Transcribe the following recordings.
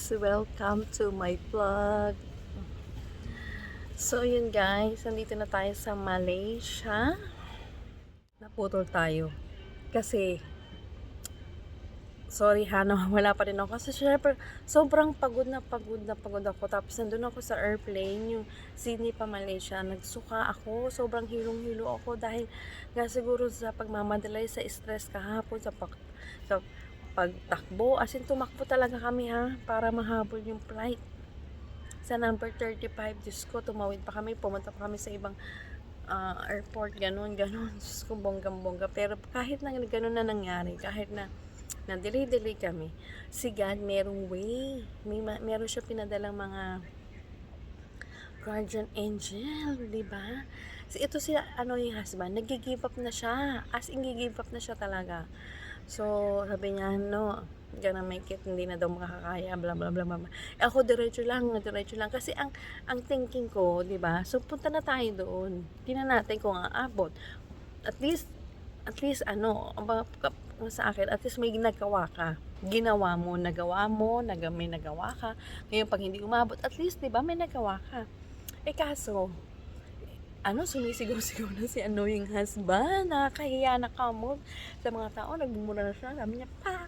guys, welcome to my vlog. So yun guys, nandito na tayo sa Malaysia. Naputol tayo kasi sorry ha, wala pa rin ako kasi syempre sobrang pagod ako. Tapos nandun ako sa airplane, yung Sydney pa Malaysia. Nagsuka ako, sobrang hilong-hilo ako dahil nga siguro sa pagmamadalay, sa stress kahapon, sa pagtakbo. As in, tumakbo talaga kami ha, para mahabol yung flight. Sa number 35, Diyos ko, tumawid pa kami, pumunta pa kami sa ibang airport, ganun. Diyos ko, bonggang-bongga. Pero kahit na ganun na nangyari, kahit na delay kami, si God merong way. Meron siya pinadalang mga guardian angel, di ba? Ito si yung husband, nag-give up na siya. As in, give up na siya talaga. So, sabi niya, no, gonna make it, hindi na daw makakaya, bla bla bla bla. Ako diretso lang. Kasi ang thinking ko, di ba? So, punta na tayo doon. Tingnan natin kung aabot. At least sa akin, at least may ginagawa ka. Nagawa mo, may nagawa ka. Ngayon, pag hindi umabot, at least, di ba, may nagawa ka. Kaso, sumisigaw-sigaw na si yung husband, nakakahiya na kamot sa mga tao, nagbumura na siya, sabi niya, pak.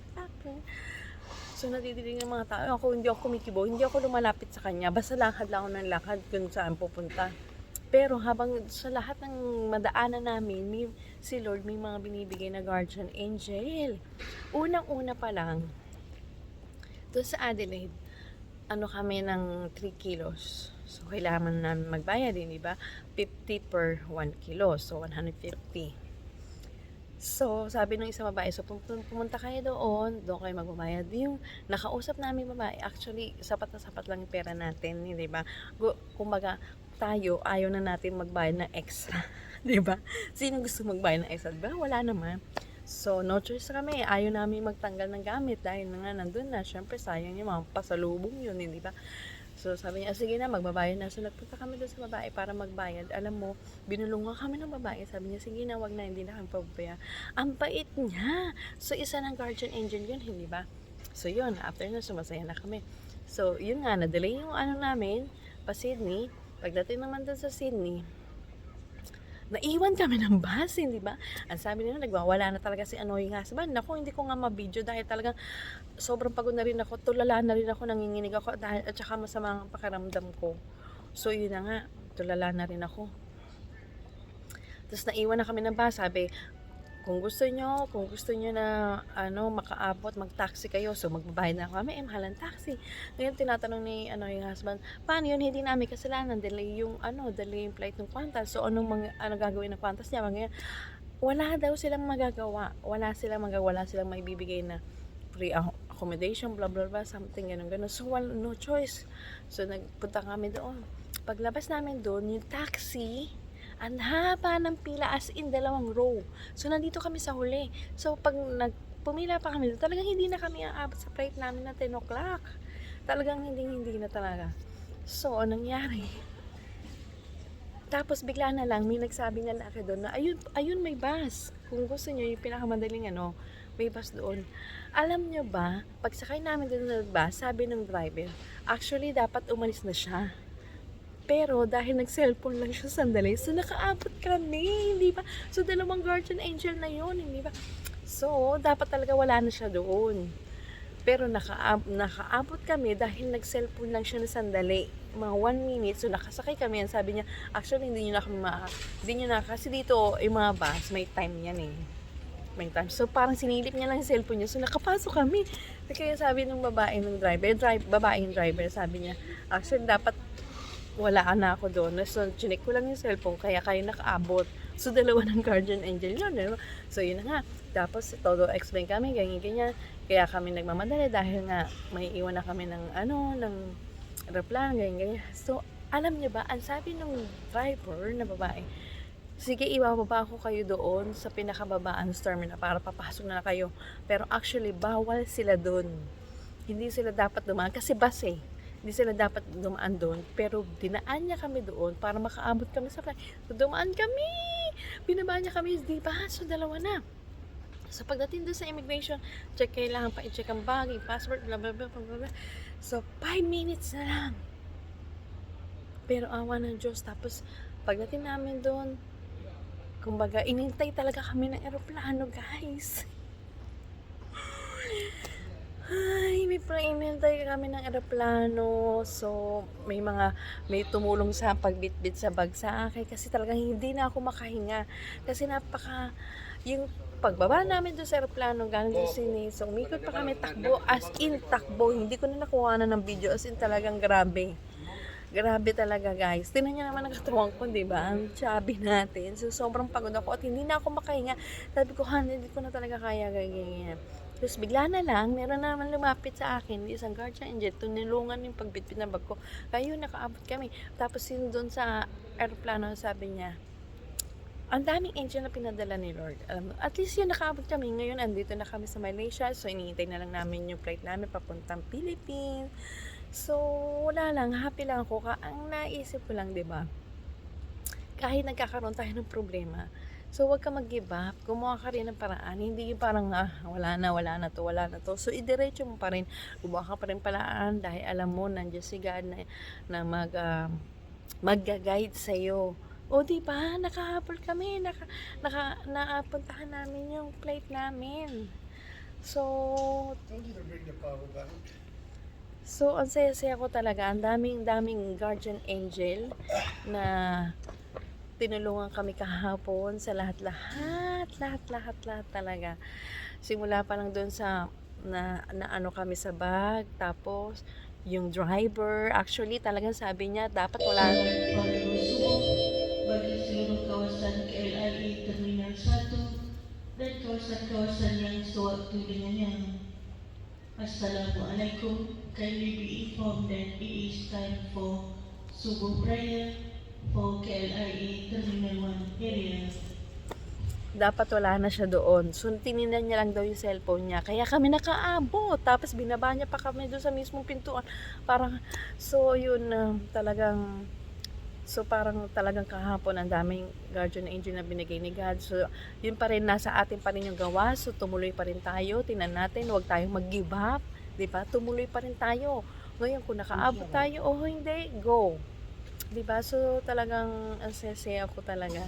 So, natidilig ng mga tao, hindi ako kumikibo, hindi ako lumalapit sa kanya, basta lakad lang ako ng lakad kung saan pupunta. Pero habang sa lahat ng madaanan namin, si Lord may mga binibigay na guardian angel. Unang-una pa lang, doon sa Adelaide, kami ng 3 kilos. So, kailangan namin magbayad din, di ba? 50 per 1 kilo. So, 150. So, sabi ng isang babae, so pumunta kayo doon kayo magbabayad. Yung nakausap namin babae, actually, sapat na sapat lang yung pera natin, di ba? Kumbaga, tayo, ayaw na natin magbayad ng extra. Di ba? Sino gusto magbayad ng extra? Diba? Wala naman. So, no choice kami. Ayaw namin magtanggal ng gamit dahil nga nandun na. Syempre, sayang yung mga pasalubong yun, di ba? So, sabi niya, sige na, magbabayad na. So, nagpunta kami doon sa babae para magbayad. Alam mo, binulungan kami ng babae. Sabi niya, sige na, wag na, hindi na kami pababaya. Ang bait niya. So, isa ng guardian angel yun, hindi ba? So, yun, after na, sumasaya na kami. So, yun nga, na-delay yung namin, pa Sydney. Pagdating naman doon sa Sydney, naiwan kami ng bus, hindi ba? Ang sabi nila, nagwawala na talaga si yung husband. Naku, hindi ko nga ma-video dahil talagang sobrang pagod na rin ako, tulala na rin ako, nanginginig ako dahil at saka masama ang pakiramdam ko. So, yun na nga, tulala na rin ako. Tapos naiwan na kami ng bus, sabi, kung gusto nyo na makaabot, mag-taxi kayo. So, magbabayad na kami, mahal ang taxi. Ngayon, tinatanong ni yung husband, paano yun? Hindi namin kasalanan, delay yung flight ng Qantas. So, anong gagawin ng Qantas niya? Ngayon, wala daw silang magagawa. Wala silang maibibigay na free accommodation, blah, blah, blah, something, ganun. So, no choice. So, nagpunta kami doon. Paglabas namin doon, yung taxi, ang haba ng pila, as in 2 row. So, nandito kami sa huli. So, pag pumila pa kami, talagang hindi na kami aabot sa flight namin na 10 o'clock. Talagang hindi na talaga. So, anong nangyari? Tapos, bigla na lang, may nagsabi na lalaki doon na, ayun, may bus. Kung gusto nyo, yung pinakamadaling may bus doon. Alam nyo ba, pagsakay namin doon ng bus, sabi ng driver, actually, dapat umalis na siya. Pero dahil nag-cellphone lang siya sandali, so nakaabot kami, hindi ba? So, 2 guardian angel na yun, hindi ba? So, dapat talaga wala na siya doon. Pero nakaabot kami dahil nag-cellphone lang siya na sandali. Mga 1 minute, so nakasakay kami. Yan, sabi niya, actually, hindi nyo na, kasi dito, yung mga bus, may time yan eh. May time. So, parang sinilip niya lang yung cellphone niya. So, nakapasok kami. Kaya sabi ng babaeng driver, sabi niya, actually, dapat wala na ako doon. So, chinek ko lang yung cellphone, kaya kayo nakaabot. So, 2 ng guardian angel yun. Diba? So, yun na nga. Tapos, todo explain kami, ganyan. Kaya kami nagmamadali dahil nga may iwan na kami ng aeroplano, ganyan. So, alam niyo ba, ang sabi ng driver na babae, sige, ibababa ako kayo doon sa pinakababaan terminal para papasok na kayo. Pero actually, bawal sila doon. Hindi sila dapat dumaan kasi bus eh. Hindi sila dapat dumaan doon, pero dinaan niya kami doon para makaabot kami sa flight. So, dumaan kami! Binabaan niya kami, di ba? So, 2 na. So, pagdating doon sa immigration, kailangan pa i-check ang bag, yung passport, blah, blah, blah, blah, blah. So, 5 minutes na lang. Pero awa ng Diyos. Tapos, pagdating namin doon, kumbaga, inintay talaga kami ng eroplano, guys. Ay, inintay kami ng eroplano. So, may tumulong sa pagbitbit sa bag sa akin. Kasi talagang hindi na ako makahinga. Kasi yung pagbaba namin doon sa aeroplano galing sa sini, so umikot pa kami takbo, as in takbo, hindi ko na nakuha na ng video, as in talagang grabe talaga guys. Tingnan niyo naman ang katawan ko, di ba? Ang chubby natin. So sobrang pagod ako at hindi na ako makahinga. Sabi ko, hindi ko na talaga kaya ganyan. Tapos bigla na lang, meron na naman lumapit sa akin, isang guardian angel, tunilungan yung pagbitbit na bag ko. Kaya yun, nakaabot kami. Tapos yun doon sa aeroplano, sabi niya, ang daming angel na pinadala ni Lord. Alam mo, at least yun, nakaabot kami. Ngayon, andito na kami sa Malaysia. So, iniintay na lang namin yung flight namin papuntang Philippines. So, wala lang. Happy lang ako. Ang naisip ko lang, diba? Kahit nagkakaroon tayo ng problema, so, wag ka mag-give up. Gumawa ka rin ng paraan. Hindi yung parang, wala na to. So, idiretso mo pa rin. Gumawa ka pa rin paraan dahil alam mo, nandiyan si God na mag-guide sa'yo. O, diba? Nakahabol kami. Naapuntahan namin yung flight namin. So, ang saya-saya ko talaga. Ang daming guardian angel na tinulungan kami kahapon sa lahat talaga. Simula pa lang doon sa na ano kami sa bag, tapos yung driver, actually talagang sabi niya dapat wala bagi seluruh kawasan KLIA Terminal 1 dan kawasan-kawasan yang sewaktu dengannya. Assalamualaikum. Kindly be informed that it is time for subuh prayer for KLIA Terminal 1 area. Dapat wala na siya doon. So, tinignan niya lang daw yung cellphone niya. Kaya kami nakaabot. Tapos, binaba niya pa kami doon sa mismong pintuan. Parang, so, yun, parang talagang kahapon ang daming guardian angel na binigay ni God. So, yun pa rin, nasa atin pa rin yung gawa. So, tumuloy pa rin tayo. Tingnan natin, huwag tayong mag-give up. Diba? Tumuloy pa rin tayo. Ngayon, kung nakaabot tayo, hindi, go. Diba? So, talagang ang sesaya ako talaga.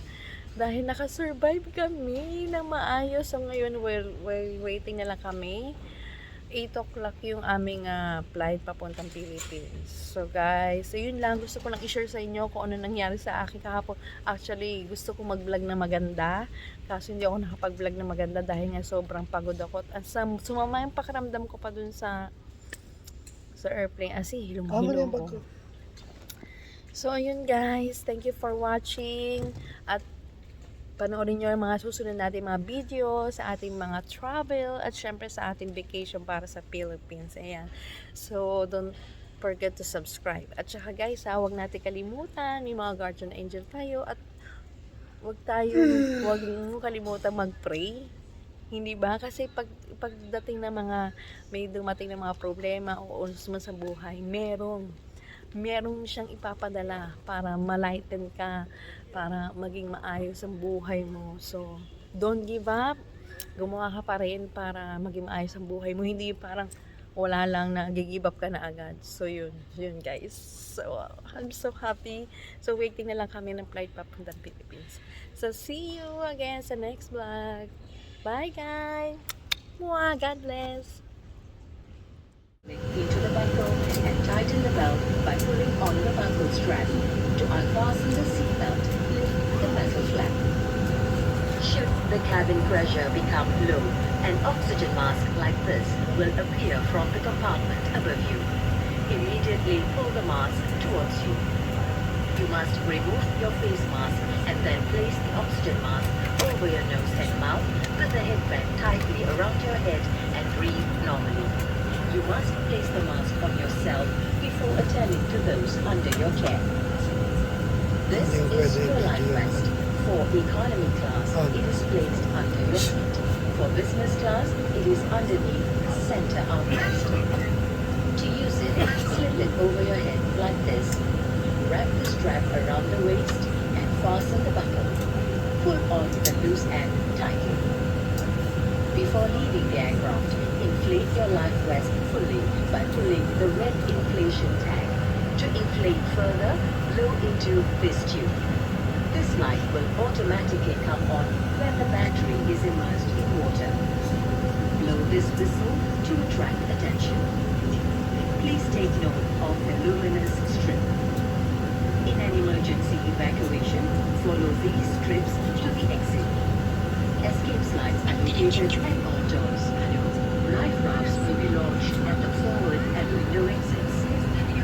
Dahil nakasurvive kami na maayos. So, ngayon, we're waiting na lang kami. 8 o'clock yung aming flight papuntang Philippines. So guys, yun lang. Gusto ko lang i-share sa inyo kung ano nangyari sa akin kahapon. Actually, gusto ko mag-vlog na maganda. Kaso hindi ako nakapag-vlog na maganda dahil nga sobrang pagod ako. At sumama yung pakiramdam ko pa dun sa airplane. Hilong-hilong ko. So ayun guys, thank you for watching. At panoorin nyo ang mga susunod natin mga video sa ating mga travel at syempre sa ating vacation para sa Philippines. Ayan. So, don't forget to subscribe. At saka guys, huwag natin kalimutan, may mga guardian angel tayo at huwag mo kalimutan mag-pray. Hindi ba? Kasi pagdating ng may dumating ng mga problema o unsman sa buhay, meron siyang ipapadala para malighten ka, para maging maayos ang buhay mo. So, don't give up. Gumawa ka pa rin para maging maayos ang buhay mo. Hindi parang wala lang na give up ka na agad. So, yun guys. So, I'm so happy. So, waiting na lang kami ng flight papuntang Philippines. So, see you again sa next vlog. Bye guys. Mwah, God bless. Into the buckle and tighten the belt by pulling on the buckle strap. To unfasten the seatbelt, lift the metal flap. Should the cabin pressure become low, an oxygen mask like this will appear from the compartment above you. Immediately pull the mask towards you. You must remove your face mask and then place the oxygen mask over your nose and mouth with the headband tightly around your head and breathe normally. You must place the mask on yourself before attending to those under your care. This is your life vest. For economy class, it is placed under your feet. For business class, it is underneath the center armrest. To use it, slip it over your head like this. Wrap the strap around the waist and fasten the buckle. Pull on the loose end tightly. Before leaving the aircraft, inflate your life vest fully by pulling the red inflation tag. To inflate further, blow into this tube. This light will automatically come on when the battery is immersed in water. Blow this whistle to attract attention. Please take note of the luminous strip. In an emergency evacuation, follow these strips to the exit. Escape slides are located at all doors. Life rafts will be launched at the forward and window exits.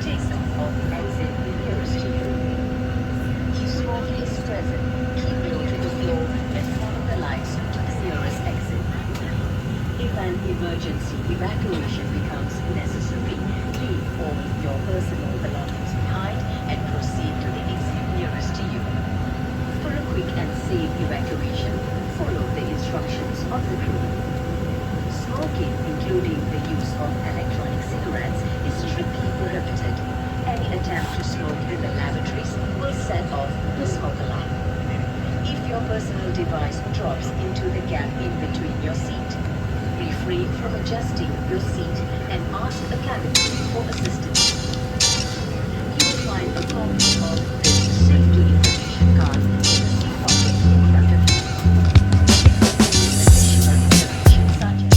Take note of the exit nearest to you. If smoke is present, keep low to the floor and follow the lights to the nearest exit. If an emergency evacuation becomes necessary, leave all your personal belongings behind and proceed to the exit nearest to you. For a quick and safe evacuation, follow the instructions of the crew. Smoking, including the use of electronic cigarettes, is strictly prohibited. Any attempt to smoke in the lavatories will set off the smoke alarm. If your personal device drops into the gap in between your seat, refrain from adjusting your seat and ask the cabin crew for assistance. You will find a copy of this safety information card in the seat pocket in front of you. Additional information such as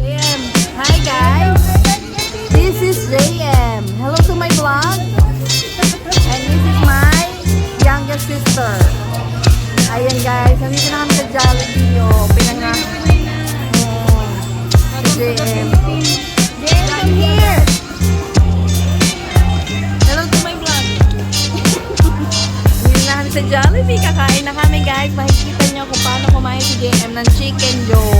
JM. Hi guys. This is JM. Hello to my vlog. And this is my youngest sister. Ayan guys, nandito na kami sa Jollibee. Pinanga. JM. JM, come here. Hello to my vlog. Nandito na kami sa Jollibee. Kakain na kami guys. Makikita nyo kung paano kumain si JM ng chicken joe.